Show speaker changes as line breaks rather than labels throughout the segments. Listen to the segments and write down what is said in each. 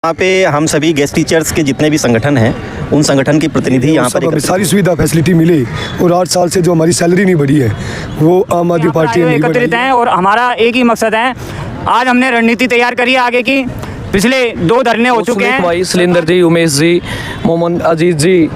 यहाँ पे हम सभी गेस्ट टीचर्स के जितने भी संगठन हैं उन संगठन के प्रतिनिधि यहाँ पर
सारी सुविधा फैसिलिटी मिली और 8 साल से जो हमारी सैलरी नहीं बढ़ी है वो आम आदमी पार्टी ने
एकत्रित हैं और हमारा एक ही मकसद है। आज हमने रणनीति तैयार करी है आगे की। पिछले 2 धरने हो चुके हैं।
भाई सुलेंदर जी, उमेश जी, मोहम्मद अजीज जी,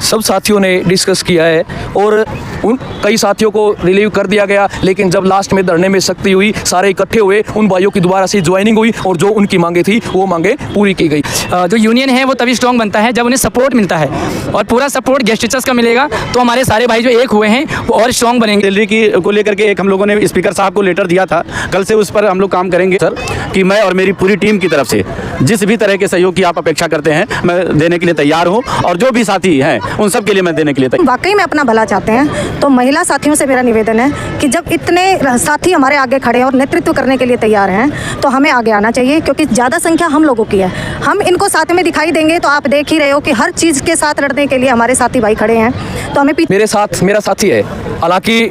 सब साथियों ने डिस्कस किया है और उन कई साथियों को रिलीव कर दिया गया, लेकिन जब लास्ट में धरने में सख्ती हुई, सारे इकट्ठे हुए, उन भाइयों की दोबारा से ज्वाइनिंग हुई और जो उनकी मांगे थी वो मांगे पूरी की गई।
जो यूनियन है वो तभी स्ट्रॉन्ग बनता है जब उन्हें सपोर्ट मिलता है और पूरा सपोर्ट गेस्ट टीचर्स का मिलेगा तो हमारे सारे भाई जो एक हुए हैं वो और स्ट्रॉन्ग बनेंगे।
सैलरी की को लेकर के एक हम लोगों ने स्पीकर साहब को लेटर दिया था, कल से उस पर हम लोग काम करेंगे सर, कि मैं और मेरी पूरी टीम की तरफ से जिस भी तरह के सहयोग की आप अपेक्षा करते हैं मैं देने के लिए तैयार हूँ और जो भी साथी हैं उन सब के लिए मैं देने के लिए तैयार।
वाकई में अपना भला चाहते हैं तो महिला साथियों से मेरा निवेदन है कि जब इतने साथी हमारे आगे खड़े हैं और नेतृत्व करने के लिए तैयार हैं तो हमें आगे आना चाहिए, क्योंकि ज़्यादा संख्या हम लोगों की है। हम इनको साथ में दिखाई देंगे तो आप देख ही रहे हो कि हर चीज़ के साथ लड़ने के लिए हमारे साथी भाई खड़े हैं, तो हमें
मेरे साथ मेरा साथी है, हालांकि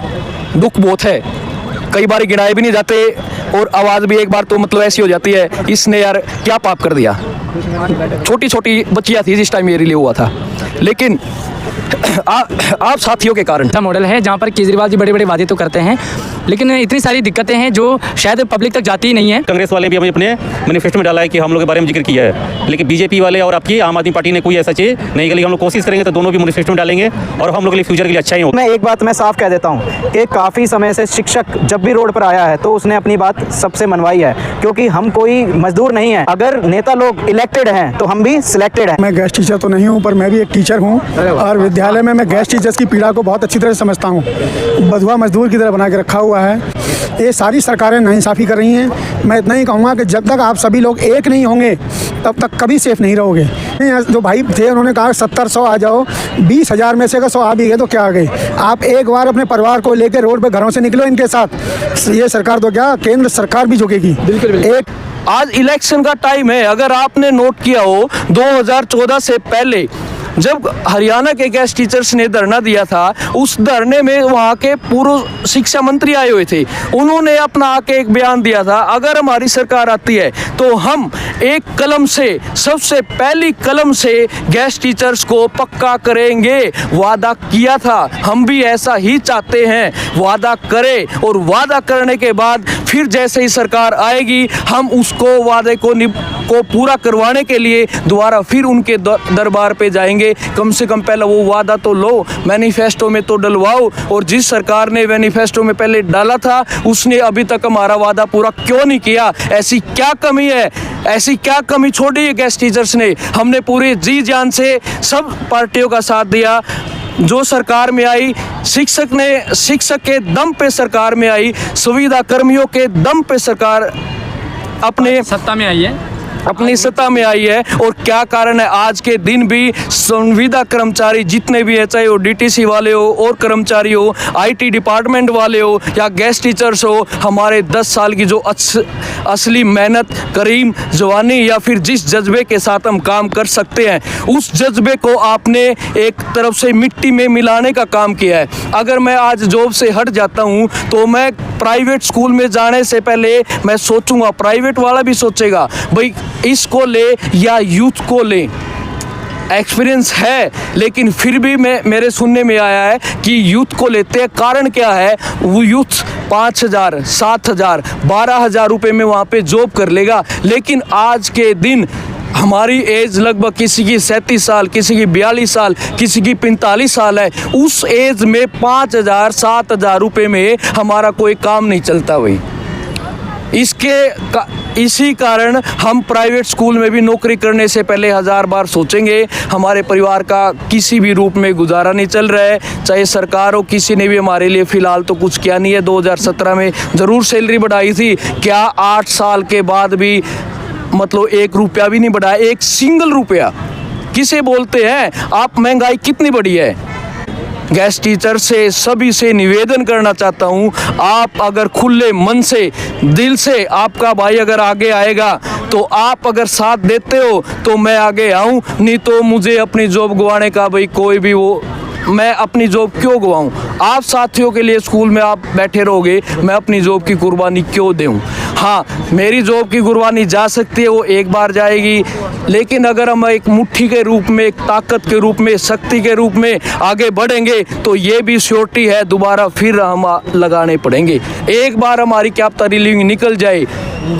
दुख बहुत है, कई बार गिनाए भी नहीं जाते और आवाज़ भी एक बार तो मतलब ऐसी हो जाती है, इसने यार क्या पाप कर दिया। छोटी छोटी बच्चियाँ थी जिस टाइम ये रिलीव हुआ था, लेकिन आप साथियों के कारण
अच्छा मॉडल है जहाँ पर केजरीवाल जी बड़े बड़े वादे तो करते हैं लेकिन इतनी सारी दिक्कतें हैं जो शायद पब्लिक तक जाती ही नहीं है।
कांग्रेस वाले भी हमें अपने मैनिफेस्टो में डाला है कि हम लोग के बारे में जिक्र किया है, लेकिन बीजेपी वाले और आपकी आम आदमी पार्टी ने कोई ऐसा चीज़ नहीं करी। हम लोग कोशिश करेंगे तो दोनों भी मैनिफेस्टो में डालेंगे और हम लोग के लिए फ्यूचर के लिए अच्छा ही होगा।
मैं एक बात मैं साफ कह देता हूँ कि काफ़ी समय से शिक्षक जब भी रोड पर आया है तो उसने अपनी बात सबसे मनवाई है, क्योंकि हम कोई मजदूर नहीं है। अगर नेता लोग इलेक्टेड हैं तो हम भी सिलेक्टेड हैं।
मैं गेस्ट टीचर तो नहीं हूँ पर मैं भी एक टीचर हूँ और विद्यालय में मैं गेस्ट टीचर्स की पीड़ा को बहुत अच्छी तरह से समझता हूँ। बधुआ मजदूर की तरह बना के रखा हुआ है। ये सारी सरकारें नाइंसाफ़ी कर रही हैं। मैं इतना ही कहूँगा कि जब तक आप सभी लोग एक नहीं होंगे तब तक कभी सेफ नहीं रहोगे। जो भाई थे उन्होंने कहा 70-100 आ जाओ, 20,000 में से अगर 100 आ भी गए तो क्या आ गए। आप एक बार अपने परिवार को लेकर रोड पे घरों से निकलो इनके साथ। ये सरकार तो क्या, केंद्र सरकार भी झुकेगी। बिल्कुल।
आज इलेक्शन का टाइम है। अगर आपने नोट किया हो 2014 से पहले जब हरियाणा के गेस्ट टीचर्स ने धरना दिया था, उस धरने में वहाँ के पूर्व शिक्षा मंत्री आए हुए थे। उन्होंने अपना आके एक बयान दिया था, अगर हमारी सरकार आती है तो हम एक कलम से, सबसे पहली कलम से गेस्ट टीचर्स को पक्का करेंगे। वादा किया था, हम भी ऐसा ही चाहते हैं, वादा करें और वादा करने के बाद फिर जैसे ही सरकार आएगी हम उसको वादे को पूरा करवाने के लिए दोबारा फिर उनके दरबार पे जाएंगे। कम से कम पहले वो वादा तो लो, मैनिफेस्टो में तो डलवाओ। और जिस सरकार ने मैनिफेस्टो में पहले डाला था उसने अभी तक हमारा वादा पूरा क्यों नहीं किया? ऐसी क्या कमी है, ऐसी क्या कमी छोड़ी है गेस्ट टीचर्स ने? हमने पूरे जी जान से सब पार्टियों का साथ दिया। जो सरकार में आई, शिक्षक के दम पे सरकार में आई, सुविधा कर्मियों के दम पे सरकार अपने
सत्ता में आई है,
अपनी सत्ता में आई है। और क्या कारण है? आज के दिन भी संविदा कर्मचारी जितने भी है, चाहे वो डीटीसी वाले हो और कर्मचारी हो, आईटी डिपार्टमेंट वाले हो या गेस्ट टीचर्स हो, हमारे 10 साल की जो असली मेहनत, करीम जवानी या फिर जिस जज्बे के साथ हम काम कर सकते हैं, उस जज्बे को आपने एक तरफ से मिट्टी में मिलाने का काम किया है। अगर मैं आज जॉब से हट जाता हूँ तो मैं प्राइवेट स्कूल में जाने से पहले मैं सोचूंगा, प्राइवेट वाला भी सोचेगा, भाई इसको ले या यूथ को ले। एक्सपीरियंस है, लेकिन फिर भी मेरे सुनने में आया है कि यूथ को लेते हैं। कारण क्या है? वो यूथ 5,000, 7,000, 12,000 रुपये में वहाँ पे जॉब कर लेगा, लेकिन आज के दिन हमारी एज लगभग किसी की 37 साल, किसी की 42 साल, किसी की 45 साल है। उस एज में 5,000, 7,000 रुपये में हमारा कोई काम नहीं चलता भाई। इसी कारण हम प्राइवेट स्कूल में भी नौकरी करने से पहले 1000 बार सोचेंगे। हमारे परिवार का किसी भी रूप में गुजारा नहीं चल रहा है, चाहे सरकार हो, किसी ने भी हमारे लिए फ़िलहाल तो कुछ किया नहीं है। 2017 में ज़रूर सैलरी बढ़ाई थी, क्या 8 साल के बाद भी मतलब 1 रुपया भी नहीं बढ़ाया, 1 सिंगल रुपया। किसे बोलते हैं आप? महंगाई कितनी बढ़ी है। गेस्ट टीचर से सभी से निवेदन करना चाहता हूँ, आप अगर खुले मन से, दिल से आपका भाई अगर आगे आएगा तो आप अगर साथ देते हो तो मैं आगे आऊँ, नहीं तो मुझे अपनी जॉब गंवाने का भाई कोई भी वो, मैं अपनी जॉब क्यों गंवाऊँ? आप साथियों के लिए स्कूल में आप बैठे रहोगे, मैं अपनी जॉब की कुर्बानी क्यों दूँ? हाँ, मेरी जॉब की कुर्बानी जा सकती है, वो एक बार जाएगी, लेकिन अगर हम एक मुट्ठी के रूप में, एक ताकत के रूप में, शक्ति के रूप में आगे बढ़ेंगे तो ये भी श्योरिटी है दोबारा फिर हम लगाने पड़ेंगे। एक बार हमारी क्या पता रिलीविंग निकल जाए,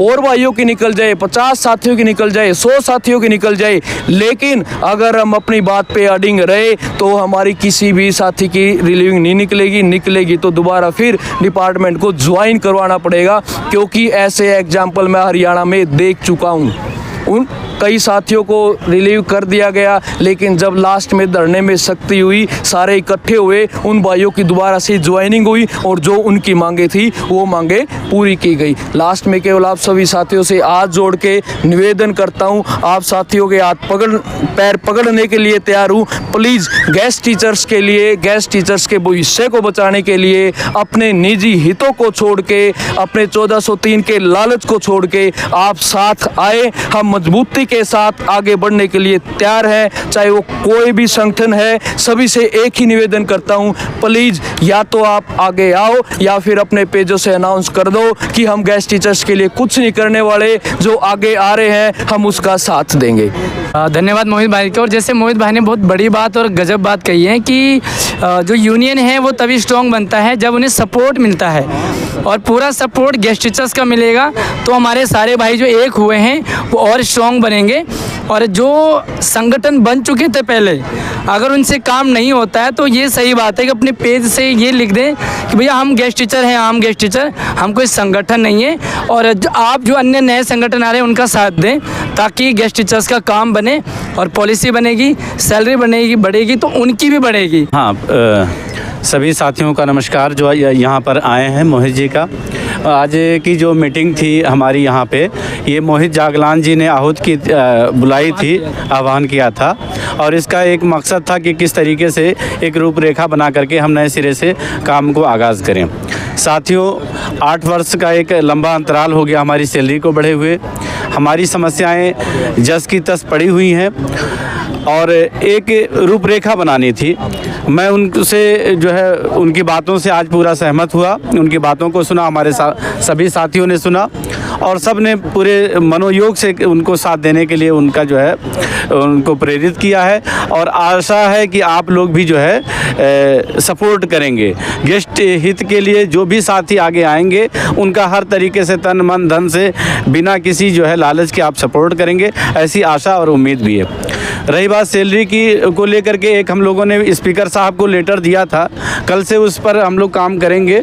और भाइयों की निकल जाए, 50 साथियों की निकल जाए, 100 साथियों की निकल जाए, लेकिन अगर हम अपनी बात पे अडिंग रहे तो हमारी किसी भी साथी की रिलीविंग नहीं निकलेगी तो दोबारा फिर डिपार्टमेंट को ज्वाइन करवाना पड़ेगा, क्योंकि ऐसे एग्जाम्पल मैं हरियाणा में देख चुका हूँ। उन कई साथियों को रिलीव कर दिया गया, लेकिन जब लास्ट में धरने में सख्ती हुई, सारे इकट्ठे हुए, उन भाइयों की दोबारा से ज्वाइनिंग हुई और जो उनकी मांगे थी वो मांगे पूरी की गई। लास्ट में केवल आप सभी साथियों से हाथ जोड़ के निवेदन करता हूँ, आप साथियों के पैर पकड़ने के लिए तैयार हूँ। प्लीज़ गेस्ट टीचर्स के लिए, गेस्ट टीचर्स के भविष्य को बचाने के लिए अपने निजी हितों को छोड़ के, अपने 1403 के लालच को छोड़ के आप साथ आए। हम मजबूती के साथ आगे बढ़ने के लिए तैयार है, चाहे वो कोई भी संगठन है। सभी से एक ही निवेदन करता हूँ, प्लीज या तो आप आगे आओ या फिर अपने पेजों से अनाउंस कर दो कि हम गेस्ट टीचर्स के लिए कुछ नहीं करने वाले, जो आगे आ रहे हैं हम उसका साथ देंगे।
धन्यवाद मोहित भाई को। और जैसे मोहित भाई ने बहुत बड़ी बात और गजब बात कही है कि जो यूनियन है वो तभी स्ट्रॉन्ग बनता है जब उन्हें सपोर्ट मिलता है, और पूरा सपोर्ट गेस्ट टीचर्स का मिलेगा तो हमारे सारे भाई जो एक हुए हैं वो और स्ट्रॉन्ग बनेंगे। और जो संगठन बन चुके थे पहले, अगर उनसे काम नहीं होता है तो ये सही बात है कि अपने पेज से ये लिख दें कि भैया हम गेस्ट टीचर हैं, हम गेस्ट टीचर, हम कोई संगठन नहीं है। और आप जो अन्य नए संगठन आ रहे हैं उनका साथ दें ताकि गेस्ट टीचर्स का काम बने और पॉलिसी बनेगी, सैलरी बनेगी, बढ़ेगी तो उनकी भी बढ़ेगी।
हाँ, सभी साथियों का नमस्कार जो यहाँ पर आए हैं। मोहित जी का आज की जो मीटिंग थी हमारी यहाँ पे, ये मोहित जागलान जी ने आहूत की बुलाई थी, आह्वान किया था, और इसका एक मकसद था कि किस तरीके से एक रूपरेखा बना करके हम नए सिरे से काम को आगाज़ करें। साथियों, 8 वर्ष का एक लंबा अंतराल हो गया हमारी सैलरी को बढ़े हुए। हमारी समस्याएं जस की तस पड़ी हुई हैं और एक रूपरेखा बनानी थी। मैं उनसे जो है उनकी बातों से आज पूरा सहमत हुआ, उनकी बातों को सुना, हमारे सभी साथियों ने सुना और सब ने पूरे मनोयोग से उनको साथ देने के लिए उनका जो है उनको प्रेरित किया है। और आशा है कि आप लोग भी जो है सपोर्ट करेंगे। गेस्ट हित के लिए जो भी साथी आगे आएंगे उनका हर तरीके से तन मन धन से बिना किसी जो है लालच के आप सपोर्ट करेंगे, ऐसी आशा और उम्मीद भी है। रही बात सैलरी की को लेकर के, एक हम लोगों ने स्पीकर साहब को लेटर दिया था, कल से उस पर हम लोग काम करेंगे।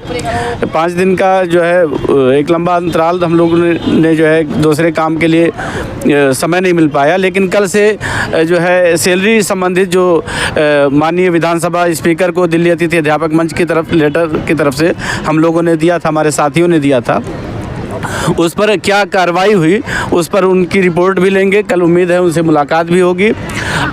5 दिन का जो है एक लंबा अंतराल हम लोगों ने जो है दूसरे काम के लिए समय नहीं मिल पाया, लेकिन कल से जो है सैलरी संबंधित जो माननीय विधानसभा स्पीकर को दिल्ली अतिथि अध्यापक मंच की तरफ लेटर की तरफ से हम लोगों ने दिया था, हमारे साथियों ने दिया था, उस पर क्या कार्रवाई हुई उस पर उनकी रिपोर्ट भी लेंगे। कल उम्मीद है उनसे मुलाकात भी होगी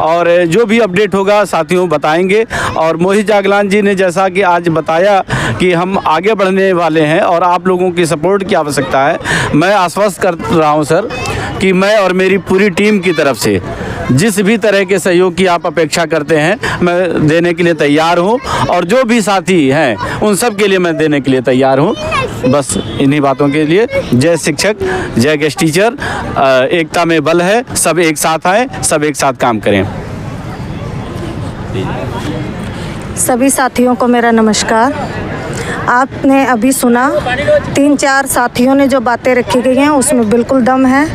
और जो भी अपडेट होगा साथियों बताएंगे। और मोहित जागलान जी ने जैसा कि आज बताया कि हम आगे बढ़ने वाले हैं और आप लोगों की सपोर्ट की आवश्यकता है, मैं आश्वस्त कर रहा हूं सर कि मैं और मेरी पूरी टीम की तरफ से जिस भी तरह के सहयोग की आप अपेक्षा करते हैं मैं देने के लिए तैयार हूं, और जो भी साथी हैं उन सब के लिए मैं देने के लिए तैयार हूं। बस इन्हीं बातों के लिए जय शिक्षक, जय गेस्ट टीचर, एकता में बल है, सब एक साथ आएँ, सब एक साथ काम करें।
सभी साथियों को मेरा नमस्कार। आपने अभी सुना 3-4 साथियों ने जो बातें रखी गई हैं उसमें बिल्कुल दम है,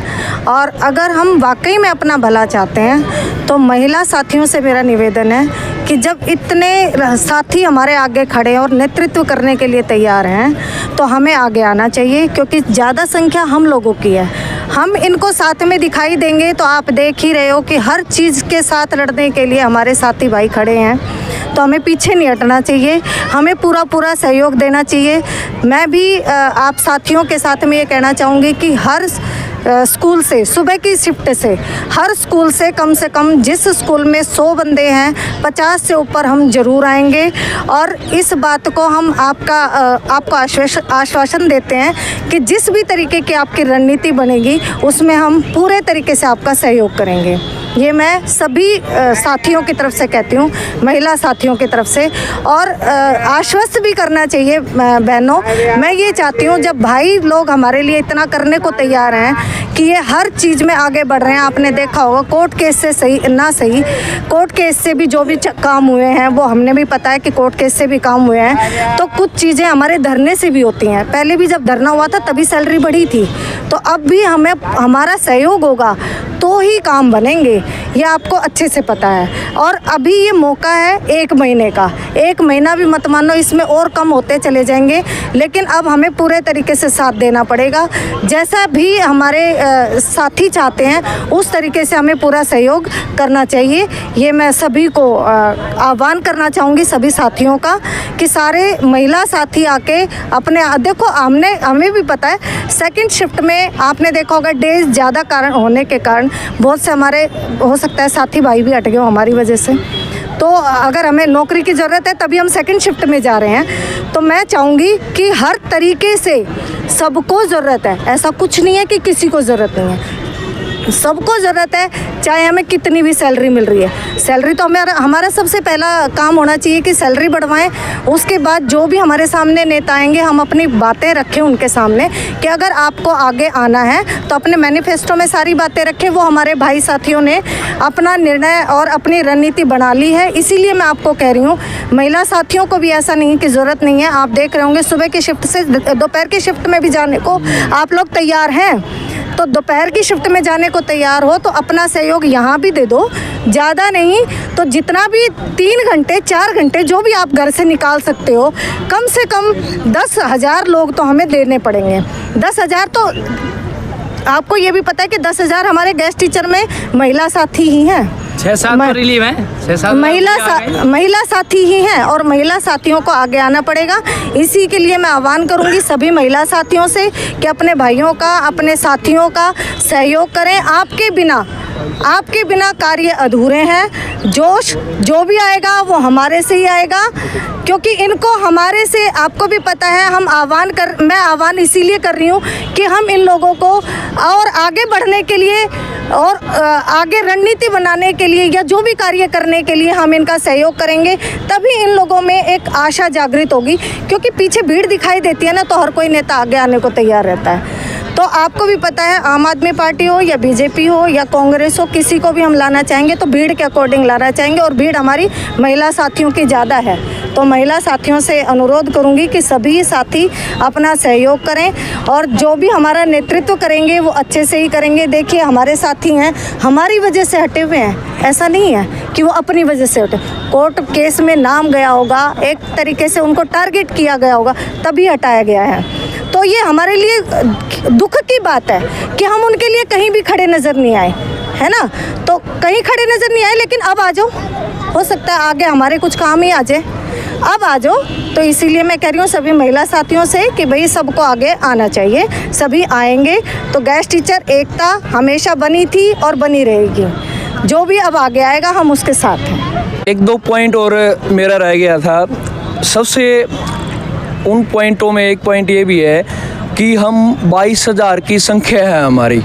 और अगर हम वाकई में अपना भला चाहते हैं तो महिला साथियों से मेरा निवेदन है कि जब इतने साथी हमारे आगे खड़े हैं और नेतृत्व करने के लिए तैयार हैं तो हमें आगे आना चाहिए, क्योंकि ज़्यादा संख्या हम लोगों की है। हम इनको साथ में दिखाई देंगे तो आप देख ही रहे हो कि हर चीज़ के साथ लड़ने के लिए हमारे साथी भाई खड़े हैं, तो हमें पीछे नहीं हटना चाहिए, हमें पूरा सहयोग देना चाहिए। मैं भी आप साथियों के साथ में ये कहना चाहूँगी कि हर स्कूल से, सुबह की शिफ्ट से, हर स्कूल से कम जिस स्कूल में 100 बंदे हैं 50 से ऊपर हम ज़रूर आएंगे। और इस बात को हम आपको आश्वासन देते हैं कि जिस भी तरीके की आपकी रणनीति बनेगी उसमें हम पूरे तरीके से आपका सहयोग करेंगे। ये मैं सभी साथियों की तरफ से कहती हूँ, महिला साथियों की तरफ से। और आश्वस्त भी करना चाहिए बहनों। मैं ये चाहती हूँ जब भाई लोग हमारे लिए इतना करने को तैयार हैं कि ये हर चीज़ में आगे बढ़ रहे हैं। आपने देखा होगा कोर्ट केस से सही ना सही, कोर्ट केस से भी जो भी काम हुए हैं वो हमने भी पता है कि कोर्ट केस से भी काम हुए हैं। तो कुछ चीज़ें हमारे धरने से भी होती हैं। पहले भी जब धरना हुआ था तभी सैलरी बढ़ी थी, तो अब भी हमें हमारा सहयोग होगा तो ही काम बनेंगे, ये आपको अच्छे से पता है। और अभी ये मौका है 1 महीने का, 1 महीना भी मत मानो, इसमें और कम होते चले जाएंगे, लेकिन अब हमें पूरे तरीके से साथ देना पड़ेगा। जैसा भी हमारे साथी चाहते हैं उस तरीके से हमें पूरा सहयोग करना चाहिए। ये मैं सभी को आह्वान करना चाहूँगी, सभी साथियों का, कि सारे महिला साथी आके अपने देखो, हमें भी पता है सेकंड शिफ्ट में आपने देखा होगा डेज ज़्यादा कारण होने के कारण बहुत से हमारे हो सकता है साथी भाई भी हट गए हमारी वजह से। तो अगर हमें नौकरी की ज़रूरत है तभी हम सेकंड शिफ्ट में जा रहे हैं। तो मैं चाहूँगी कि हर तरीके से सबको ज़रूरत है, ऐसा कुछ नहीं है कि किसी को ज़रूरत नहीं है, सबको ज़रूरत है, चाहे हमें कितनी भी सैलरी मिल रही है। सैलरी तो हमारा सबसे पहला काम होना चाहिए कि सैलरी बढ़वाएं। उसके बाद जो भी हमारे सामने नेता आएंगे हम अपनी बातें रखें उनके सामने कि अगर आपको आगे आना है तो अपने मैनिफेस्टो में सारी बातें रखें। वो हमारे भाई साथियों ने अपना निर्णय और अपनी रणनीति बना ली है। इसीलिए मैं आपको कह रही हूँ, महिला साथियों को भी ऐसा नहीं कि ज़रूरत नहीं है। आप देख रहे होंगे सुबह की शिफ्ट से दोपहर की शिफ्ट में भी जाने को आप लोग तैयार हैं, तो दोपहर की शिफ्ट में जाने को तैयार हो तो अपना सहयोग यहाँ भी दे दो। ज़्यादा नहीं तो जितना भी 3 घंटे 4 घंटे जो भी आप घर से निकाल सकते हो, कम से कम 10,000 लोग तो हमें देने पड़ेंगे। 10,000 तो आपको ये भी पता है कि 10,000 हमारे गेस्ट टीचर में महिला साथी ही हैं।
6-7 रिलीव हैं, 6-7
महिला साथी ही हैं और महिला साथियों को आगे आना पड़ेगा। इसी के लिए मैं आह्वान करूंगी सभी महिला साथियों से कि अपने भाइयों का, अपने साथियों का सहयोग करें। आपके बिना कार्य अधूरे हैं। जोश जो भी आएगा वो हमारे से ही आएगा, क्योंकि इनको हमारे से, आपको भी पता है, मैं आह्वान इसीलिए कर रही हूँ कि हम इन लोगों को और आगे बढ़ने के लिए और आगे रणनीति बनाने के लिए या जो भी कार्य करने के लिए हम इनका सहयोग करेंगे, तभी इन लोगों में एक आशा जागृत होगी। क्योंकि पीछे भीड़ दिखाई देती है ना, तो हर कोई नेता आगे आने को तैयार रहता है। तो आपको भी पता है, आम आदमी पार्टी हो या बीजेपी हो या कांग्रेस हो, किसी को भी हम लाना चाहेंगे तो भीड़ के अकॉर्डिंग लाना चाहेंगे, और भीड़ हमारी महिला साथियों की ज़्यादा है। तो महिला साथियों से अनुरोध करूंगी कि सभी साथी अपना सहयोग करें और जो भी हमारा नेतृत्व करेंगे वो अच्छे से ही करेंगे। देखिए हमारे साथी हैं, हमारी वजह से हटे हुए हैं, ऐसा नहीं है कि वो अपनी वजह से हटे। कोर्ट केस में नाम गया होगा, एक तरीके से उनको टारगेट किया गया होगा, तभी हटाया गया है। तो ये हमारे लिए दुख की बात है कि हम उनके लिए कहीं भी खड़े नज़र नहीं आए, है ना। तो कहीं खड़े नज़र नहीं आए, लेकिन अब आ जाओ, हो सकता है आगे हमारे कुछ काम ही आ जाए, अब आ जाओ। तो इसीलिए मैं कह रही हूँ सभी महिला साथियों से कि भाई सबको आगे आना चाहिए, सभी आएंगे तो गेस्ट टीचर एकता हमेशा बनी थी और बनी रहेगी। जो भी अब आगे आएगा हम उसके साथ हैं।
1-2 पॉइंट और मेरा रह गया था। सबसे उन पॉइंटों में एक पॉइंट ये भी है कि हम 22,000 की संख्या है हमारी,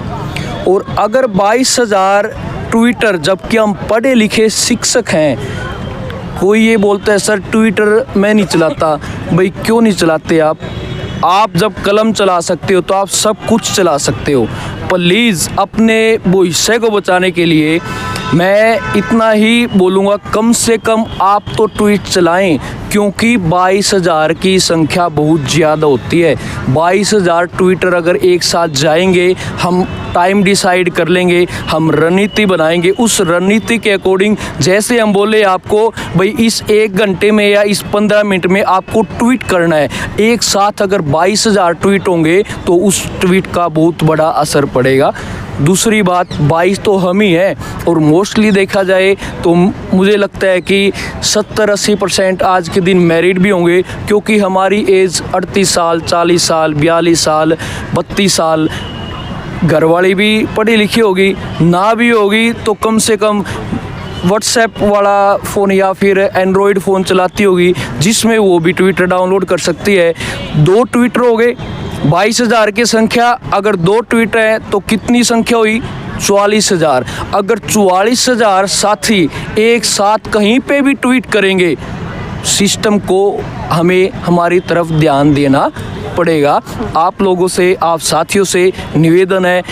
और अगर 22,000 ट्विटर, जबकि हम पढ़े लिखे शिक्षक हैं, कोई ये बोलता है सर ट्विटर मैं नहीं चलाता। भाई क्यों नहीं चलाते आप जब कलम चला सकते हो तो आप सब कुछ चला सकते हो। प्लीज़ अपने भविष्य को बचाने के लिए मैं इतना ही बोलूँगा, कम से कम आप तो ट्वीट चलाएं, क्योंकि 22,000 की संख्या बहुत ज़्यादा होती है। 22,000 ट्विटर अगर एक साथ जाएंगे, हम टाइम डिसाइड कर लेंगे, हम रणनीति बनाएंगे, उस रणनीति के अकॉर्डिंग जैसे हम बोले आपको भाई इस 1 घंटे में या इस 15 मिनट में आपको ट्वीट करना है, एक साथ अगर 22,000 ट्वीट होंगे तो उस ट्वीट का बहुत बड़ा असर पड़ेगा। दूसरी बात, 22 तो हम ही हैं, और मोस्टली देखा जाए तो मुझे लगता है कि 70-80% आज के दिन मैरिड भी होंगे, क्योंकि हमारी एज 38 साल, 40 साल, 42 साल, 32 साल। घरवाली भी पढ़ी लिखी होगी, ना भी होगी तो कम से कम व्हाट्सएप वाला फ़ोन या फिर एंड्रॉयड फ़ोन चलाती होगी, जिसमें वो भी ट्विटर डाउनलोड कर सकती है। 2 ट्विटर हो गए, 22,000 की संख्या, अगर 2 ट्वीट हैं तो कितनी संख्या हुई? 44,000। अगर 44,000 साथी एक साथ कहीं पे भी ट्वीट करेंगे, सिस्टम को हमें हमारी तरफ ध्यान देना पड़ेगा। आप लोगों से, आप साथियों से निवेदन है,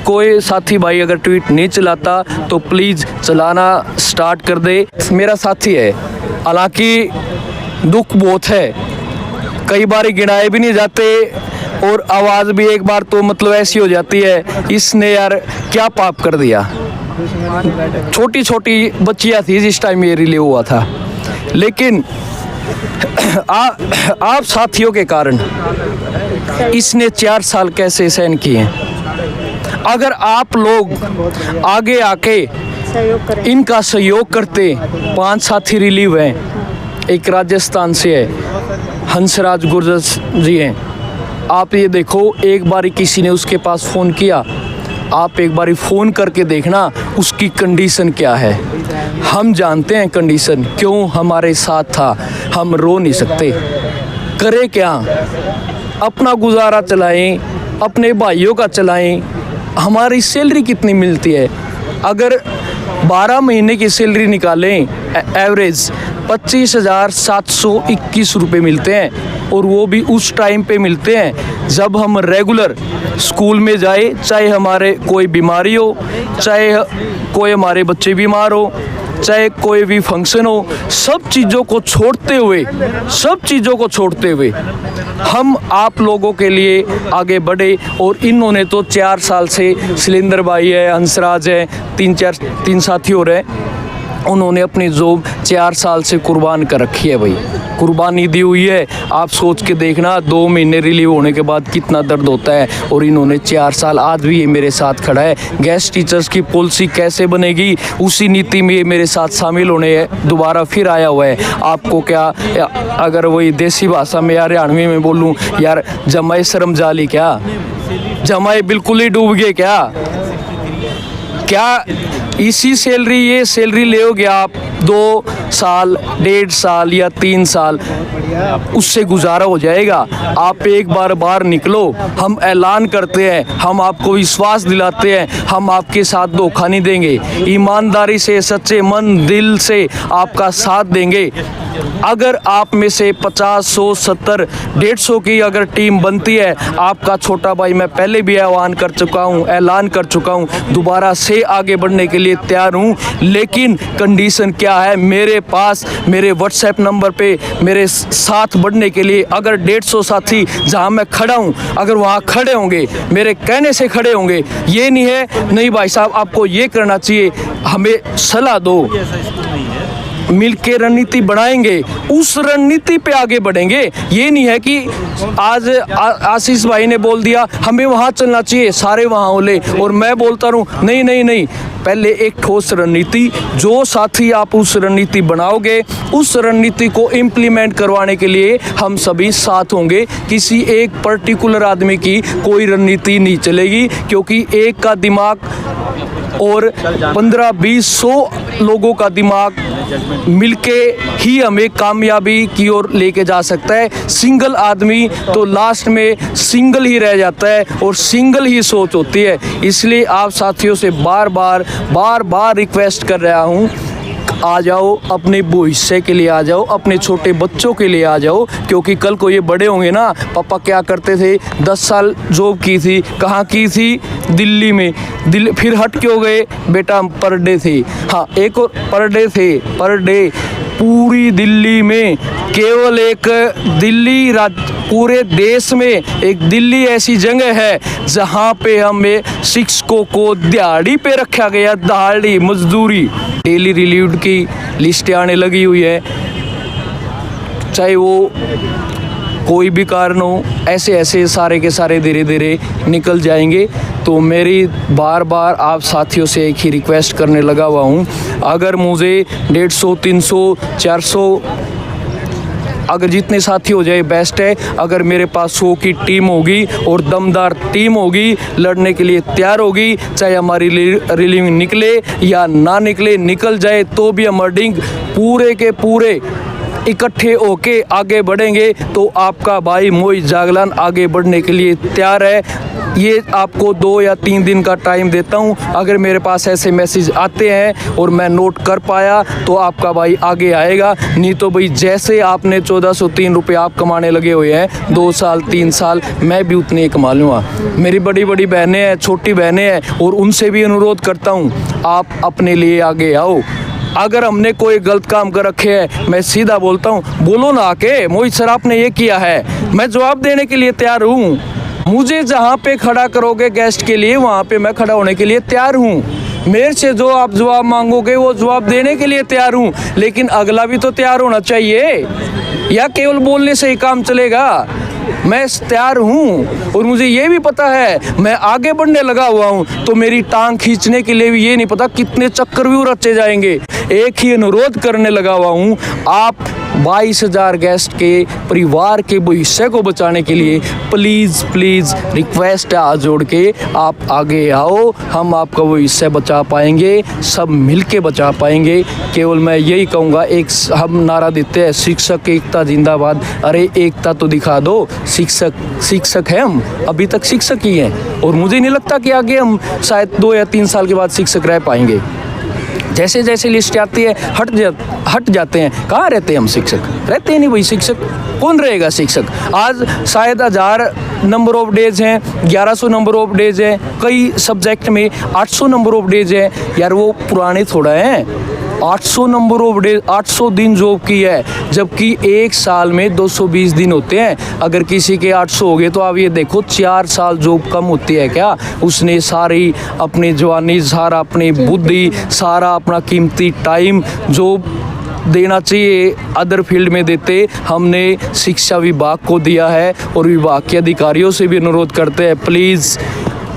कोई साथी भाई अगर ट्वीट नहीं चलाता तो प्लीज़ चलाना स्टार्ट कर दे। मेरा साथी है, हालांकि दुख बहुत है, कई बार गिनाए भी नहीं जाते और आवाज़ भी एक बार तो मतलब ऐसी हो जाती है, इसने यार क्या पाप कर दिया। छोटी छोटी बच्चियाँ थी जिस टाइम ये रिले हुआ था, लेकिन आप साथियों के कारण इसने 4 साल कैसे सहन किए। अगर आप लोग आगे आके इनका सहयोग करते, 5 साथी रिलीव हैं, एक राजस्थान से है, हंसराज गुर्जर जी हैं। आप ये देखो, एक बारी किसी ने उसके पास फ़ोन किया, आप एक बारी फ़ोन करके देखना उसकी कंडीशन क्या है। हम जानते हैं कंडीशन, क्यों हमारे साथ था, हम रो नहीं सकते। करें क्या, अपना गुजारा चलाएं, अपने भाइयों का चलाएं। हमारी सैलरी कितनी मिलती है, अगर 12 महीने की सैलरी निकालें एवरेज 25,721 रुपये मिलते हैं, और वो भी उस टाइम पे मिलते हैं जब हम रेगुलर स्कूल में जाए, चाहे हमारे कोई बीमारी हो, चाहे कोई हमारे बच्चे बीमार हो, चाहे कोई भी फंक्शन हो, सब चीज़ों को छोड़ते हुए हम आप लोगों के लिए आगे बढ़े। और इन्होंने तो 4 साल से, शैलेंद्र भाई है, हंसराज है, 3 साथी और हैं, उन्होंने अपनी जॉब 4 साल से कुर्बान कर रखी है भाई, कुर्बानी दी हुई है। आप सोच के देखना 2 महीने रिलीव होने के बाद कितना दर्द होता है, और इन्होंने 4 साल, आज भी ये मेरे साथ खड़ा है। गेस्ट टीचर्स की पॉलिसी कैसे बनेगी, उसी नीति में ये मेरे साथ शामिल होने दोबारा फिर आया हुआ है। आपको क्या, अगर वही देसी भाषा में या हरियाणवी में बोलूँ, यार जमाए शर्म जाली क्या, जमाए बिल्कुल ही डूब गए क्या इसी सैलरी, ये सैलरी ले आप 2 साल, 1.5 साल या 3 साल, उससे गुजारा हो जाएगा। आप एक बार बाहर निकलो, हम ऐलान करते हैं, हम आपको विश्वास दिलाते हैं, हम आपके साथ धोखा नहीं देंगे, ईमानदारी से, सच्चे मन दिल से आपका साथ देंगे। अगर आप में से 50, 100, 70, 150 की अगर टीम बनती है, आपका छोटा भाई, मैं पहले भी ऐलान कर चुका हूँ, दोबारा से आगे बढ़ने के लिए तैयार हूँ। लेकिन कंडीशन क्या है, मेरे पास, मेरे व्हाट्सएप नंबर पे मेरे साथ बढ़ने के लिए अगर 150 साथी जहाँ मैं खड़ा हूँ, अगर वहाँ खड़े होंगे, मेरे कहने से खड़े होंगे, ये नहीं है नहीं भाई साहब आपको ये करना चाहिए, हमें सलाह दो, मिलके रणनीति बनाएंगे, उस रणनीति पे आगे बढ़ेंगे। ये नहीं है कि आज आशीष भाई ने बोल दिया हमें वहाँ चलना चाहिए, सारे वहाँ होले, और मैं बोलता रहूँ नहीं, पहले एक ठोस रणनीति, जो साथी आप उस रणनीति बनाओगे, उस रणनीति को इम्प्लीमेंट करवाने के लिए हम सभी साथ होंगे। किसी एक पर्टिकुलर आदमी की कोई रणनीति नहीं चलेगी, क्योंकि एक का दिमाग और 15, 20, 100 लोगों का दिमाग मिलके ही हमें कामयाबी की ओर लेके जा सकता है। सिंगल आदमी तो लास्ट में सिंगल ही रह जाता है और सिंगल ही सोच होती है। इसलिए आप साथियों से बार बार रिक्वेस्ट कर रहा हूँ, आ जाओ, अपने भविष्य के लिए आ जाओ, अपने छोटे बच्चों के लिए आ जाओ, क्योंकि कल को ये बड़े होंगे ना, पापा क्या करते थे, 10 साल जॉब की थी, कहाँ की थी, दिल्ली में, फिर हट क्यों गए, बेटा पर डे थे, हाँ एक और पर डे थे, पर डे पूरी दिल्ली में, केवल एक दिल्ली पूरे देश में एक दिल्ली ऐसी जगह है जहाँ पे हमें शिक्षकों को दिहाड़ी पे रखा गया, दिहाड़ी मजदूरी। डेली रिलीव्ड की लिस्टें आने लगी हुई है, चाहे वो कोई भी कारण हो, ऐसे सारे के सारे धीरे धीरे निकल जाएंगे। तो मेरी बार आप साथियों से एक ही रिक्वेस्ट करने लगा हुआ हूँ, अगर मुझे 150, 300, 400 अगर जितने साथी हो जाए बेस्ट है। अगर मेरे पास 100 की टीम होगी और दमदार टीम होगी, लड़ने के लिए तैयार होगी, चाहे हमारी रिलीविंग निकले या ना निकले, निकल जाए तो भी हम अर्डिंग पूरे के पूरे इकट्ठे होके आगे बढ़ेंगे। तो आपका भाई मोहित जागलान आगे बढ़ने के लिए तैयार है। ये आपको 2 या 3 दिन का टाइम देता हूँ। अगर मेरे पास ऐसे मैसेज आते हैं और मैं नोट कर पाया तो आपका भाई आगे आएगा, नहीं तो भाई जैसे आपने 1403 रुपये आप कमाने लगे हुए हैं 2 साल 3 साल, मैं भी उतने ही कमा लूँगा। मेरी बड़ी बड़ी बहनें हैं, छोटी बहनें हैं, और उनसे भी अनुरोध करता हूँ आप अपने लिए आगे आओ। अगर हमने कोई गलत काम कर रखे है, मैं सीधा बोलता हूँ, बोलो ना आके मोहित सर आपने ये किया है, मैं जवाब देने के लिए तैयार हूँ। मुझे जहाँ पे खड़ा करोगे गेस्ट के लिए वहाँ पे मैं खड़ा होने के लिए तैयार हूँ। मेरे से जो आप जवाब मांगोगे वो जवाब देने के लिए तैयार हूँ, लेकिन अगला भी तो तैयार होना चाहिए, या केवल बोलने से ही काम चलेगा। मैं तैयार हूँ और मुझे ये भी पता है मैं आगे बढ़ने लगा हुआ हूँ, तो मेरी टांग खींचने के लिए भी ये नहीं पता कितने चक्रव्यूह रचे जाएंगे। एक ही अनुरोध करने लगा हुआ हूँ, आप 22,000 गेस्ट के परिवार के भविष्य को बचाने के लिए प्लीज़ प्लीज़ रिक्वेस्ट है हाथ जोड़ के आप आगे आओ। हम आपका भविष्य बचा पाएंगे, सब मिलके बचा पाएंगे। केवल मैं यही कहूँगा, एक हम नारा देते हैं शिक्षक एकता जिंदाबाद। अरे एकता तो दिखा दो, शिक्षक है, हम अभी तक शिक्षक ही हैं और मुझे नहीं लगता कि आगे हम शायद 2 या 3 साल के बाद शिक्षक रह पाएंगे। जैसे जैसे लिस्ट आती है हट जाते हैं। कहाँ रहते हैं हम शिक्षक? रहते हैं नहीं भाई। शिक्षक कौन रहेगा शिक्षक? आज शायद 1000 नंबर ऑफ डेज हैं, 1100 नंबर ऑफ डेज हैं, कई सब्जेक्ट में 800 नंबर ऑफ डेज हैं। यार वो पुराने थोड़ा हैं। 800 नंबर ऑफ डेज, 800 दिन जॉब की है, जबकि एक साल में 220 दिन होते हैं। अगर किसी के 800 हो गए तो आप ये देखो 4 साल जॉब कम होती है क्या? उसने सारी अपनी जवानी, सारा अपनी बुद्धि, सारा अपना कीमती टाइम जो देना चाहिए अदर फील्ड में देते, हमने शिक्षा विभाग को दिया है। और विभाग के अधिकारियों से भी अनुरोध करते हैं प्लीज़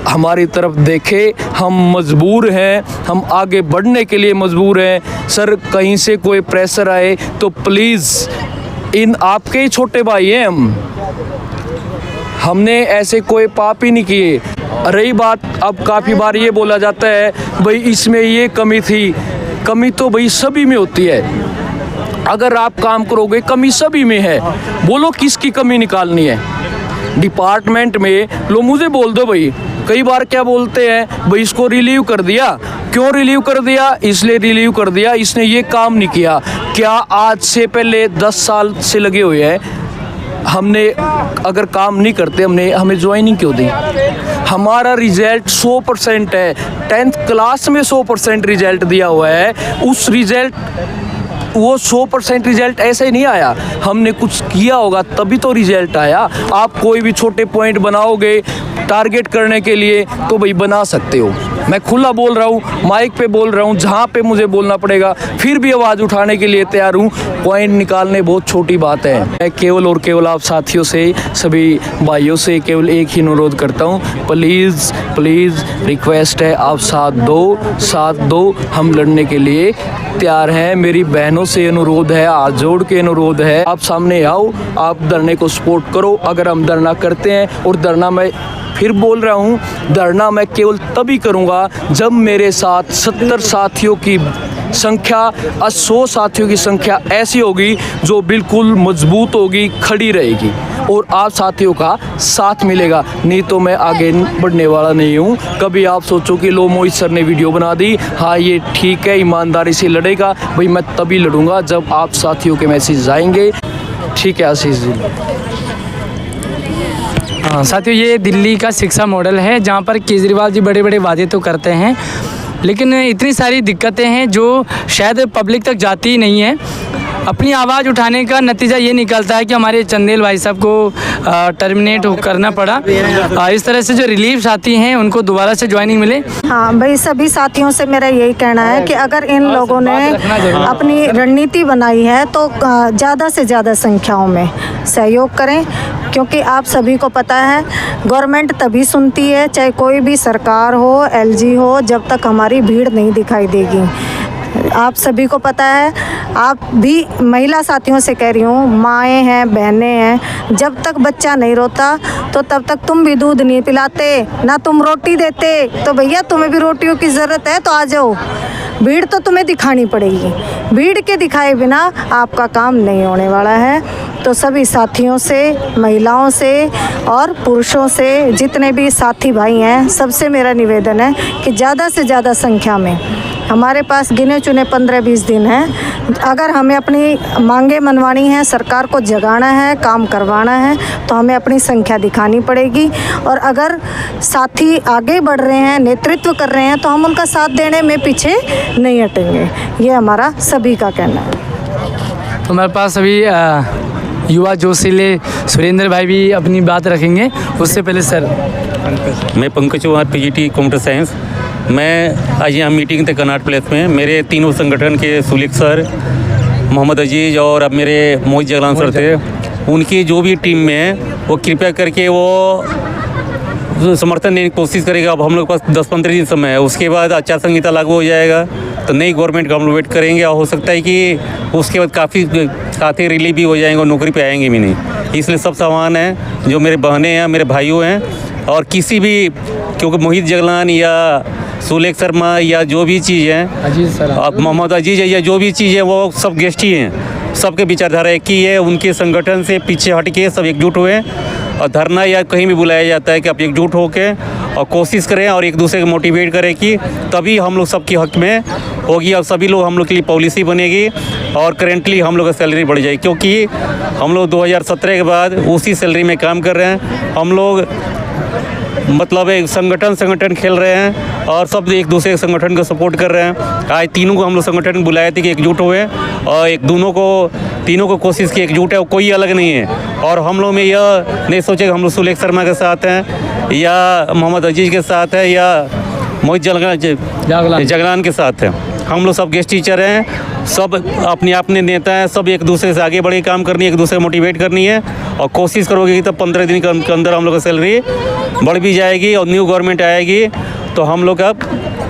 हमारी तरफ देखें, हम मजबूर हैं, हम आगे बढ़ने के लिए मजबूर हैं। सर कहीं से कोई प्रेशर आए तो प्लीज़, इन आपके ही छोटे भाई हैं हमने ऐसे कोई पाप ही नहीं किए। रही बात, अब काफ़ी बार ये बोला जाता है भाई इसमें ये कमी थी। कमी तो भाई सभी में होती है। अगर आप काम करोगे कमी सभी में है। बोलो किसकी कमी निकालनी है? डिपार्टमेंट में लो मुझे बोल दो भाई। कई बार क्या बोलते हैं भाई इसको रिलीव कर दिया। क्यों रिलीव कर दिया? इसलिए रिलीव कर दिया इसने ये काम नहीं किया। क्या आज से पहले 10 साल से लगे हुए हैं? हमने अगर काम नहीं करते हमें ज्वाइनिंग क्यों दी? हमारा रिजल्ट 100% है। 10th क्लास में 100% रिजल्ट दिया हुआ है। उस रिजल्ट वो 100% रिजल्ट ऐसे ही नहीं आया, हमने कुछ किया होगा तभी तो रिजल्ट आया। आप कोई भी छोटे पॉइंट बनाओगे टारगेट करने के लिए तो भाई बना सकते हो। मैं खुला बोल रहा हूँ, माइक पे बोल रहा हूँ, जहाँ पे मुझे बोलना पड़ेगा फिर भी आवाज़ उठाने के लिए तैयार हूँ। पॉइंट निकालने बहुत छोटी बात है। मैं केवल और केवल आप साथियों से, सभी भाइयों से केवल एक ही अनुरोध करता हूँ, प्लीज़ प्लीज़ रिक्वेस्ट है आप साथ दो, हम लड़ने के लिए तैयार हैं। मेरी बहनों से अनुरोध है, हाथ जोड़ के अनुरोध है, आप सामने आओ, आप धरने को सपोर्ट करो। अगर हम धरना करते हैं, और धरना मैं फिर बोल रहा हूँ, धरना मैं केवल तभी करूँगा जब मेरे साथ 70 साथियों की संख्या, 100 साथियों की संख्या ऐसी होगी जो बिल्कुल मजबूत होगी, खड़ी रहेगी और आप साथियों का साथ मिलेगा। नहीं तो मैं आगे बढ़ने वाला नहीं हूँ। कभी आप सोचो कि लो मोहित सर ने वीडियो बना दी, हाँ ये ठीक है, ईमानदारी से लड़ेगा, भाई मैं तभी लड़ूंगा जब आप साथियों के मैसेज आएंगे। ठीक है आशीष जी।
हाँ साथियों, ये दिल्ली का शिक्षा मॉडल है जहाँ पर केजरीवाल जी बड़े बड़े वादे तो करते हैं लेकिन इतनी सारी दिक्कतें हैं जो शायद पब्लिक तक जाती ही नहीं है। अपनी आवाज़ उठाने का नतीजा ये निकलता है कि हमारे चंदेल भाई साहब को टर्मिनेट करना पड़ा। इस तरह से जो रिलीफ साथी हैं उनको दोबारा से ज्वाइनिंग मिले।
हाँ भाई, सभी साथियों से मेरा यही कहना है कि अगर इन लोगों ने अपनी रणनीति बनाई है तो ज़्यादा से ज़्यादा संख्याओं में सहयोग करें, क्योंकि आप सभी को पता है गवर्नमेंट तभी सुनती है, चाहे कोई भी सरकार हो, एलजी हो, जब तक हमारी भीड़ नहीं दिखाई देगी। आप सभी को पता है, आप भी महिला साथियों से कह रही हूँ, माएँ हैं, बहनें हैं, जब तक बच्चा नहीं रोता तो तब तक तुम भी दूध नहीं पिलाते, ना तुम रोटी देते। तो भैया तुम्हें भी रोटियों की ज़रूरत है तो आ जाओ। भीड़ तो तुम्हें दिखानी पड़ेगी, भीड़ के दिखाए बिना आपका काम नहीं होने वाला है। तो सभी साथियों से, महिलाओं से और पुरुषों से, जितने भी साथी भाई हैं, सबसे मेरा निवेदन है कि ज़्यादा से ज़्यादा संख्या में, हमारे पास गिने चुने 15-20 दिन हैं, अगर हमें अपनी मांगे मनवानी है, सरकार को जगाना है, काम करवाना है, तो हमें अपनी संख्या दिखानी पड़ेगी। और अगर साथी आगे बढ़ रहे हैं, नेतृत्व कर रहे हैं, तो हम उनका साथ देने में पीछे नहीं हटेंगे। ये हमारा सभी का कहना है।
तो हमारे पास अभी युवा जोशीले सुरेंद्र भाई भी अपनी बात रखेंगे। उससे पहले सर,
मैं Pankaj Chauhan, PGT computer science. मैं आज यहाँ मीटिंग थे कनाट प्लेस में। मेरे तीनों संगठन के सुलिक सर, मोहम्मद अजीज़ और अब मेरे मोहित जगलान सर थे। उनकी जो भी टीम में है वो कृपया करके वो समर्थन देने की कोशिश करेगा। अब हम लोग के पास 10-15 दिन समय है, उसके बाद आचार संहिता लागू हो जाएगा, तो नई गवर्नमेंट का हम लोग वेट करेंगे। और हो सकता है कि उसके बाद काफ़ी साथी रिलीव भी हो जाएंगे और नौकरी पे आएंगे भी नहीं। इसलिए सब सामान है, जो मेरे बहनें हैं, मेरे भाइयों हैं, और किसी भी, क्योंकि मोहित जगलान या सुलेख शर्मा या जो भी चीज़ है,
अजीज सर,
अब मोहम्मद अजीज़ है या जो भी चीज़ है, वो सब गेस्ट ही हैं। सबके विचारधारा एक ही है। उनके संगठन से पीछे हट के सब एकजुट हुए, और धरना या कहीं भी बुलाया जाता है कि आप एकजुट होकर और कोशिश करें और एक दूसरे को मोटिवेट करें, कि तभी हम लोग सबके हक में होगी और सभी लोग हम लोग के लिए पॉलिसी बनेगी और करेंटली हम लोग का सैलरी बढ़ जाएगी। क्योंकि हम लोग 2017 के बाद उसी सैलरी में काम कर रहे हैं। हम लोग मतलब एक संगठन खेल रहे हैं और सब एक दूसरे संगठन को सपोर्ट कर रहे हैं। आज तीनों को हम लोग संगठन बुलाए थे कि एकजुट हुए, और तीनों को कोशिश की एकजुट है, और कोई अलग नहीं है। और हम लोग में यह नहीं सोचे कि हम लोग सुलेख शर्मा के साथ हैं या मोहम्मद अजीज़ के साथ है या मोहित जगलान के साथ है। हम लोग सब गेस्ट टीचर हैं, सब अपने नेता हैं, सब एक दूसरे से आगे बढ़े काम करनी है, एक दूसरे को मोटिवेट करनी है, और कोशिश करोगे कि तब 15 दिन के अंदर हम लोग का सैलरी बढ़ भी जाएगी और न्यू गवर्नमेंट आएगी तो हम लोग का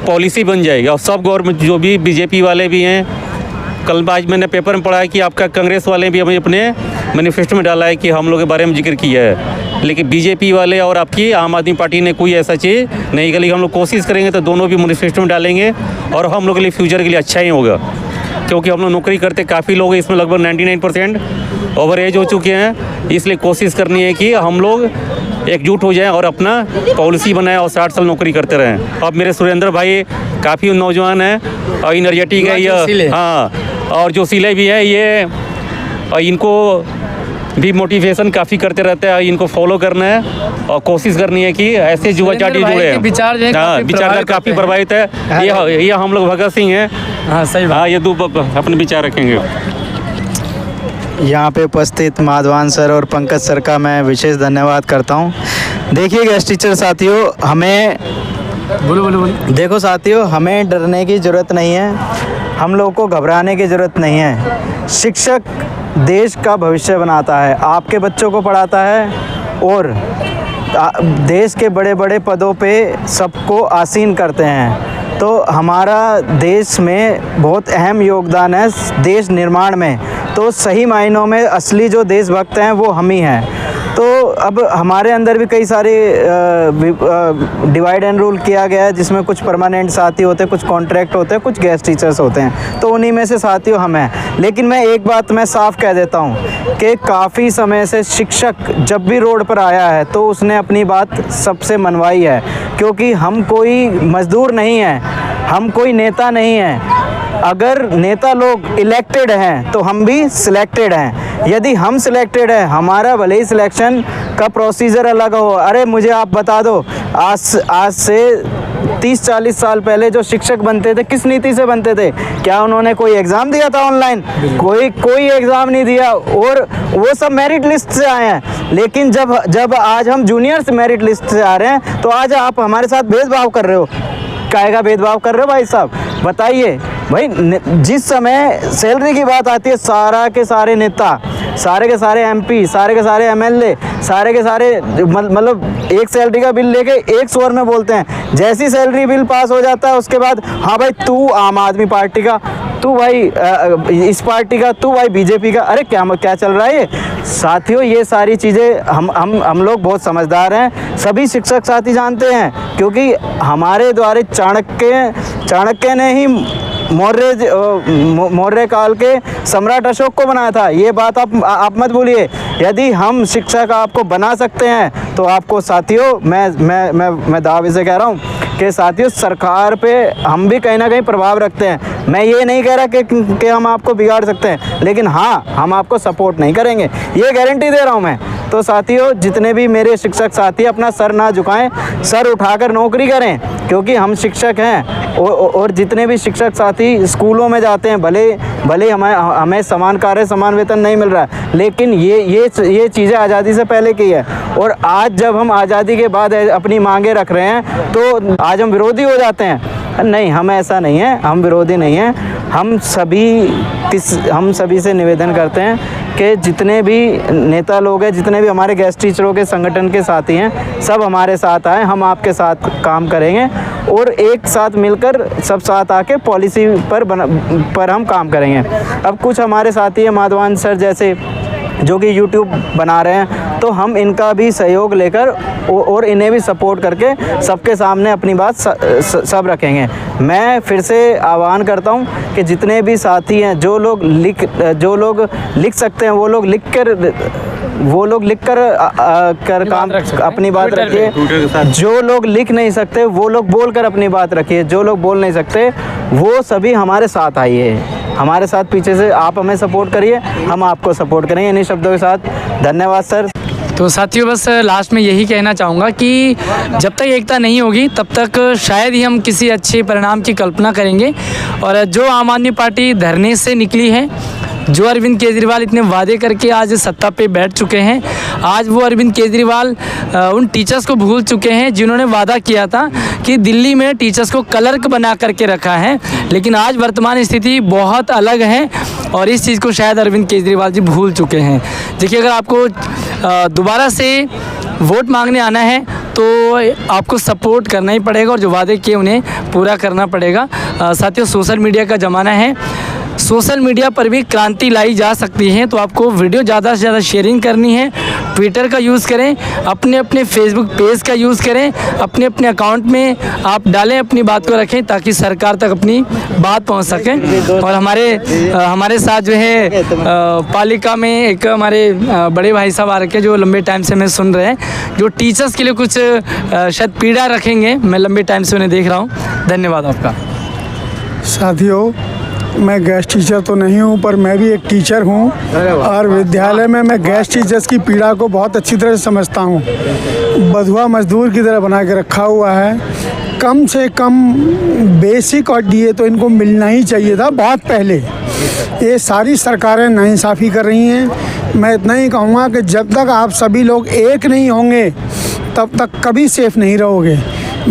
पॉलिसी बन जाएगी। और सब गवर्नमेंट जो भी बीजेपी वाले भी हैं, कल आज मैंने पेपर में पढ़ा है कि आपका कांग्रेस वाले भी हमें अपने मैनिफेस्टो में डाला है कि हम लोग के बारे में जिक्र किया है, लेकिन बीजेपी वाले और आपकी आम आदमी पार्टी ने कोई ऐसा चीज़ नहीं करी। हम लोग कोशिश करेंगे तो दोनों भी मैनिफेस्टो में डालेंगे, और हम लोग के लिए फ्यूचर के लिए अच्छा ही होगा। क्योंकि हम लोग नौकरी करते काफ़ी लोग, इसमें लगभग 99% ओवर एज हो चुके हैं। इसलिए कोशिश करनी है कि हम लोग एकजुट हो जाएं और अपना पॉलिसी बनाएं और 60 साल नौकरी करते रहें। अब मेरे सुरेंद्र भाई काफ़ी नौजवान हैं और इनर्जेटिक है ये, हाँ, और जो सिले भी है ये, और इनको भी मोटिवेशन काफ़ी करते रहते हैं। इनको फॉलो करना है और कोशिश करनी है कि ऐसे युवा चाटी जुड़े हैं। विचार काफ़ी प्रभावित है। ये हम लोग भगत सिंह हैं।
हाँ सही बात।
हाँ, ये दो अपने विचार रखेंगे।
यहाँ पे उपस्थित माधवान सर और पंकज सर का मैं विशेष धन्यवाद करता हूँ। देखिए गेस्ट टीचर साथियों, हमें
बोलो।
देखो साथियों, हमें डरने की ज़रूरत नहीं है, हम लोगों को घबराने की ज़रूरत नहीं है। शिक्षक देश का भविष्य बनाता है, आपके बच्चों को पढ़ाता है और देश के बड़े बड़े पदों पे सबको आसीन करते हैं। तो हमारा देश में बहुत अहम योगदान है देश निर्माण में। तो सही मायनों में असली जो देशभक्त हैं वो हम ही हैं। तो अब हमारे अंदर भी कई सारे डिवाइड एंड रूल किया गया है, जिसमें कुछ परमानेंट साथी होते हैं, कुछ कॉन्ट्रैक्ट होते हैं, कुछ गेस्ट टीचर्स होते हैं। तो उन्हीं में से साथियों हम हैं। लेकिन मैं एक बात मैं साफ कह देता हूँ कि काफ़ी समय से शिक्षक जब भी रोड पर आया है तो उसने अपनी बात सबसे मनवाई है। क्योंकि हम कोई मजदूर नहीं हैं, हम कोई नेता नहीं हैं। अगर नेता लोग इलेक्टेड हैं तो हम भी सिलेक्टेड हैं। यदि हम सिलेक्टेड हैं, हमारा भले ही सिलेक्शन का प्रोसीजर अलग हो। अरे मुझे आप बता दो, आज से 30-40 साल पहले जो शिक्षक बनते थे किस नीति से बनते थे? क्या उन्होंने कोई एग्ज़ाम दिया था ऑनलाइन? कोई एग्ज़ाम नहीं दिया, और वो सब मेरिट लिस्ट से आए हैं। लेकिन जब आज हम जूनियर्स मेरिट लिस्ट से आ रहे हैं तो आज आप हमारे साथ भेदभाव कर रहे हो। काहे का भेदभाव कर रहे हो भाई साहब? बताइए भाई। जिस समय सैलरी की बात आती है, सारा के सारे नेता, सारे के सारे एमपी, सारे के सारे एमएलए, सारे के सारे मतलब एक सैलरी का बिल लेके एक स्वर में बोलते हैं। जैसी सैलरी बिल पास हो जाता है उसके बाद, हाँ भाई तू आम आदमी पार्टी का, तू भाई इस पार्टी का, तू भाई बीजेपी का। अरे क्या चल रहा है ये? साथियों, ये सारी चीज़ें हम लोग बहुत समझदार हैं, सभी शिक्षक साथी जानते हैं। क्योंकि हमारे द्वारा चाणक्य ने ही मौर्य काल के सम्राट अशोक को बनाया था। ये बात आप मत भूलिए। यदि हम शिक्षक आपको बना सकते हैं तो आपको साथियों, मैं दावे से कह रहा हूँ कि साथियों सरकार पे हम भी कहीं ना कहीं प्रभाव रखते हैं। मैं ये नहीं कह रहा कि हम आपको बिगाड़ सकते हैं, लेकिन हाँ, हम आपको सपोर्ट नहीं करेंगे, ये गारंटी दे रहा हूँ मैं। तो साथियों, जितने भी मेरे शिक्षक साथी अपना सर ना झुकाएं, सर उठाकर नौकरी करें, क्योंकि हम शिक्षक हैं। और जितने भी शिक्षक साथी स्कूलों में जाते हैं, भले हमें समान कार्य समान वेतन नहीं मिल रहा है, लेकिन ये चीज़ें आज़ादी से पहले की है। और आज जब हम आज़ादी के बाद अपनी मांगे रख रहे हैं तो आज हम विरोधी हो जाते हैं। नहीं, हम ऐसा नहीं है, हम विरोधी नहीं हैं। हम सभी से निवेदन करते हैं कि जितने भी नेता लोग हैं, जितने भी हमारे गेस्ट टीचरों के संगठन के साथी हैं, सब हमारे साथ आए, हम आपके साथ काम करेंगे और एक साथ मिलकर सब साथ आके पॉलिसी पर हम काम करेंगे। अब कुछ हमारे साथी हैं, माधवान सर जैसे, जो कि YouTube बना रहे हैं, तो हम इनका भी सहयोग लेकर और इन्हें भी सपोर्ट करके सबके सामने अपनी बात सब रखेंगे। मैं फिर से आह्वान करता हूं कि जितने भी साथी हैं, जो लोग लिख सकते हैं वो लोग लिख कर काम अपनी बात रखिए। जो लोग लिख नहीं सकते वो लोग बोल कर अपनी बात रखिए। जो लोग बोल नहीं सकते वो सभी हमारे साथ आइए, हमारे साथ पीछे से आप हमें सपोर्ट करिए, हम आपको सपोर्ट करेंगे। इन्हीं शब्दों के साथ धन्यवाद सर।
तो साथियों, बस लास्ट में यही कहना चाहूँगा कि जब तक एकता नहीं होगी तब तक शायद ही हम किसी अच्छे परिणाम की कल्पना करेंगे। और जो आम आदमी पार्टी धरने से निकली है, जो अरविंद केजरीवाल इतने वादे करके आज सत्ता पे बैठ चुके हैं, आज वो अरविंद केजरीवाल उन टीचर्स को भूल चुके हैं जिन्होंने वादा किया था कि दिल्ली में टीचर्स को क्लर्क बना करके रखा है। लेकिन आज वर्तमान स्थिति बहुत अलग है और इस चीज़ को शायद अरविंद केजरीवाल जी भूल चुके हैं। देखिए, अगर आपको दोबारा से वोट मांगने आना है तो आपको सपोर्ट करना ही पड़ेगा और जो वादे किए उन्हें पूरा करना पड़ेगा। साथियों, सोशल मीडिया का ज़माना है, सोशल मीडिया पर भी क्रांति लाई जा सकती है। तो आपको वीडियो ज़्यादा से ज़्यादा शेयरिंग करनी है, ट्विटर का यूज़ करें, अपने फेसबुक पेज का यूज़ करें, अपने अकाउंट में आप डालें, अपनी बात को रखें ताकि सरकार तक अपनी बात पहुंच सके। और हमारे साथ जो है पालिका में एक हमारे बड़े भाई साहब आ रखे जो लंबे टाइम से हमें सुन रहे हैं, जो टीचर्स के लिए कुछ शायद पीड़ा रखेंगे। मैं लंबे टाइम से उन्हें देख रहा हूँ। धन्यवाद आपका।
साथियों, मैं गेस्ट टीचर तो नहीं हूँ, पर मैं भी एक टीचर हूँ और विद्यालय में मैं गेस्ट टीचर्स की पीड़ा को बहुत अच्छी तरह से समझता हूँ। बधुआ मजदूर की तरह बना के रखा हुआ है। कम से कम बेसिक और डीए तो इनको मिलना ही चाहिए था बहुत पहले। ये सारी सरकारें नाइंसाफ़ी कर रही हैं। मैं इतना ही कहूँगा कि जब तक आप सभी लोग एक नहीं होंगे तब तक कभी सेफ नहीं रहोगे।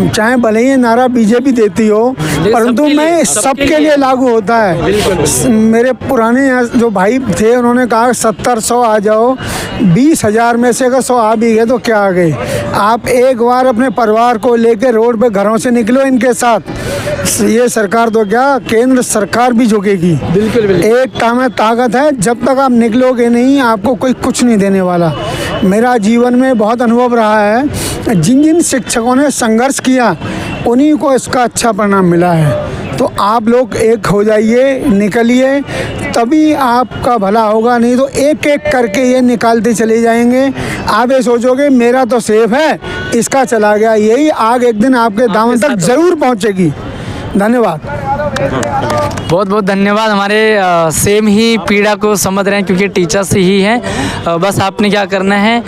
चाहे भले ही नारा बीजेपी देती हो, परंतु मैं सबके लिए लागू होता है। मेरे पुराने जो भाई थे उन्होंने कहा 70-100 आ जाओ, 20,000 में से अगर 100 आ भी गए तो क्या आ गए। आप एक बार अपने परिवार को लेकर रोड पे घरों से निकलो इनके साथ। ये सरकार तो क्या, केंद्र सरकार भी झुकेगी। बिल्कुल। एकता में ताकत है। जब तक आप निकलोगे नहीं, आपको कोई कुछ नहीं देने वाला। मेरा जीवन में बहुत अनुभव रहा है। जिन शिक्षकों ने संघर्ष किया उन्हीं को इसका अच्छा परिणाम मिला है। तो आप लोग एक हो जाइए, निकलिए, तभी आपका भला होगा। नहीं तो एक एक करके ये निकालते चले जाएंगे। आप ये सोचोगे मेरा तो सेफ है, इसका चला गया। यही आग एक दिन आपके दामन तक ज़रूर पहुंचेगी। धन्यवाद।
बहुत बहुत धन्यवाद। हमारे सेम ही पीड़ा को समझ रहे हैं क्योंकि टीचर्स ही हैं। बस आपने क्या करना है,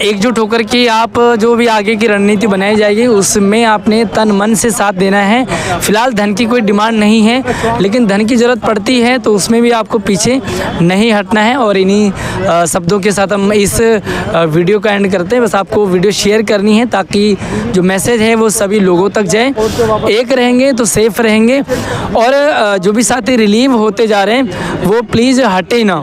एकजुट होकर के आप जो भी आगे की रणनीति बनाई जाएगी उसमें आपने तन मन से साथ देना है। फिलहाल धन की कोई डिमांड नहीं है, लेकिन धन की ज़रूरत पड़ती है तो उसमें भी आपको पीछे नहीं हटना है। और इन्हीं शब्दों के साथ हम इस वीडियो का एंड करते हैं। बस आपको वीडियो शेयर करनी है ताकि जो मैसेज है वो सभी लोगों तक जाए। एक रहेंगे तो सेफ रहेंगे। और जो भी साथी रिलीव होते जा रहे हैं वो प्लीज़ हटे ना,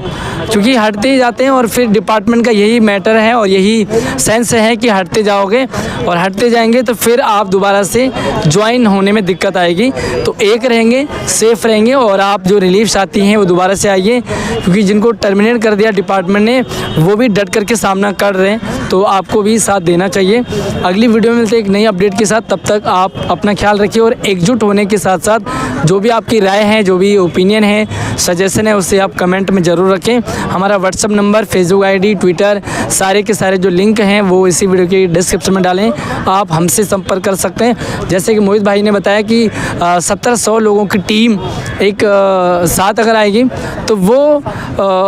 क्योंकि हटते ही जाते हैं और फिर डिपार्टमेंट का यही मैटर है और यही सेंस है कि हटते जाओगे और हटते जाएंगे तो फिर आप दोबारा से ज्वाइन होने में दिक्कत आएगी। तो एक रहेंगे, सेफ रहेंगे और आप जो रिलीफ साथी हैं वो दोबारा से आइए, क्योंकि जिनको टर्मिनेट कर दिया डिपार्टमेंट ने वो भी डट करके सामना कर रहे हैं। तो आपको भी साथ देना चाहिए। अगली वीडियो में मिलते हैं एक नई अपडेट के साथ। तब तक आप अपना ख्याल रखिए और एकजुट होने के साथ साथ जो जो भी आपकी राय है, जो भी ओपिनियन है, सजेशन है, उसे आप कमेंट में ज़रूर रखें। हमारा WhatsApp number, Facebook ID, Twitter, सारे के सारे जो लिंक हैं वो इसी वीडियो के डिस्क्रिप्शन में डालें। आप हमसे संपर्क कर सकते हैं। जैसे कि मोहित भाई ने बताया कि 70-100 लोगों की टीम एक साथ अगर आएगी तो वो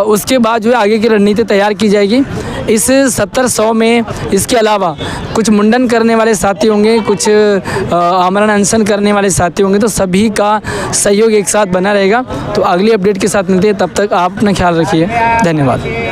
उसके बाद जो है आगे की रणनीति तैयार की जाएगी। इस 70-100 में इसके अलावा कुछ मुंडन करने वाले साथी होंगे, कुछ आमरण अनशन करने वाले साथी होंगे, तो सभी का सहयोग एक साथ बना रहेगा। तो अगली अपडेट के साथ मिलते हैं, तब तक आप अपना ख्याल रखिए। धन्यवाद।